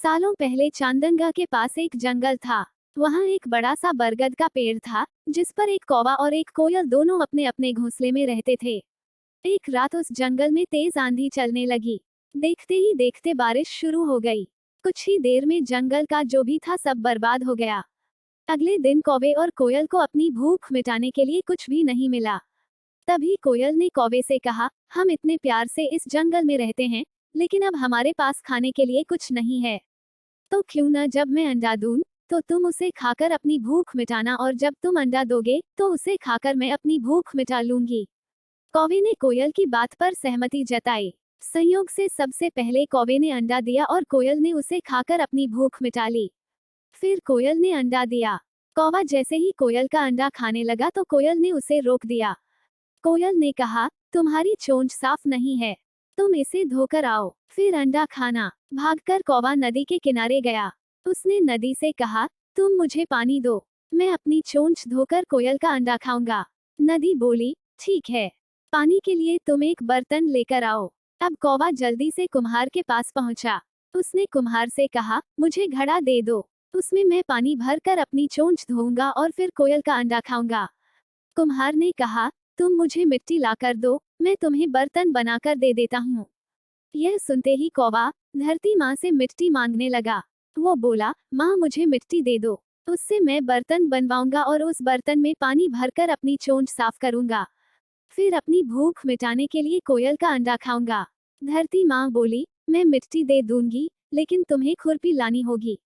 सालों पहले चांदंगा के पास एक जंगल था। वहाँ एक बड़ा सा बरगद का पेड़ था, जिस पर एक कौवा और एक कोयल दोनों अपने अपने घोंसले में रहते थे। एक रात उस जंगल में तेज आंधी चलने लगी। देखते ही देखते बारिश शुरू हो गई। कुछ ही देर में जंगल का जो भी था सब बर्बाद हो गया। अगले दिन कौवे और कोयल को अपनी भूख मिटाने के लिए कुछ भी नहीं मिला। तभी कोयल ने कौवे से कहा, हम इतने प्यार से इस जंगल में रहते हैं, लेकिन अब हमारे पास खाने के लिए कुछ नहीं है। तो क्यों न जब मैं अंडा दूं, तो तुम उसे खाकर अपनी भूख मिटाना, और जब तुम अंडा दोगे तो उसे खाकर मैं अपनी भूख मिटा लूंगी। कौवे ने कोयल की बात पर सहमति जताई। संयोग से सबसे पहले कौवे ने अंडा दिया और कोयल ने उसे खाकर अपनी भूख मिटा ली। फिर कोयल ने अंडा दिया। कौवा जैसे ही कोयल का अंडा खाने लगा तो कोयल ने उसे रोक दिया। कोयल ने कहा, तुम्हारी चोंच साफ नहीं है, तुम इसे धोकर आओ, फिर अंडा खाना। भागकर कौवा नदी के किनारे गया। उसने नदी से कहा, तुम मुझे पानी दो, मैं अपनी चोंच धोकर कोयल का अंडा खाऊंगा। नदी बोली, ठीक है, पानी के लिए तुम एक बर्तन लेकर आओ। अब कौवा जल्दी से कुम्हार के पास पहुंचा। उसने कुम्हार से कहा, मुझे घड़ा दे दो, उसमें मैं पानी भरकर अपनी चोंच धोऊंगा और फिर कोयल का अंडा खाऊंगा। कुम्हार ने कहा, तुम मुझे मिट्टी लाकर दो, मैं तुम्हें बर्तन बनाकर दे देता हूँ। यह सुनते ही कौवा धरती माँ से मिट्टी मांगने लगा। वो बोला, माँ मुझे मिट्टी दे दो, उससे मैं बर्तन बनवाऊंगा और उस बर्तन में पानी भरकर अपनी चोंच साफ करूंगा। फिर अपनी भूख मिटाने के लिए कोयल का अंडा खाऊंगा। धरती माँ बोली, मैं मिट्टी दे दूंगी, लेकिन तुम्हें खुरपी लानी होगी,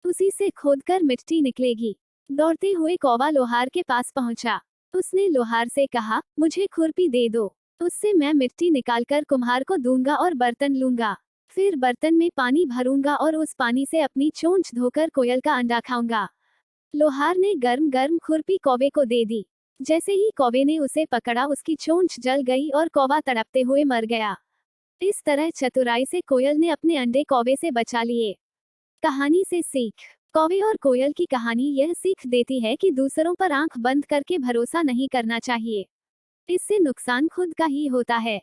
उसी से खोदकर मिट्टी निकलेगी। दौड़ते हुए कौवा लोहार के पास पहुंचा। उसने लोहार से कहा, मुझे खुरपी दे दो, उससे मैं मिट्टी निकालकर कुम्हार को दूंगा और बर्तन लूंगा। फिर बर्तन में पानी भरूंगा और उस पानी से अपनी चोंच धोकर कोयल का अंडा खाऊंगा। लोहार ने गर्म गर्म खुरपी कौवे को दे दी। जैसे ही कौवे ने उसे पकड़ा, उसकी चोंच जल गई और कौवा तड़पते हुए मर गया। इस तरह चतुराई से कोयल ने अपने अंडे कौवे से बचा लिए। कहानी से सीख। कौवे और कोयल की कहानी यह सीख देती है कि दूसरों पर आंख बंद करके भरोसा नहीं करना चाहिए। इससे नुकसान खुद का ही होता है।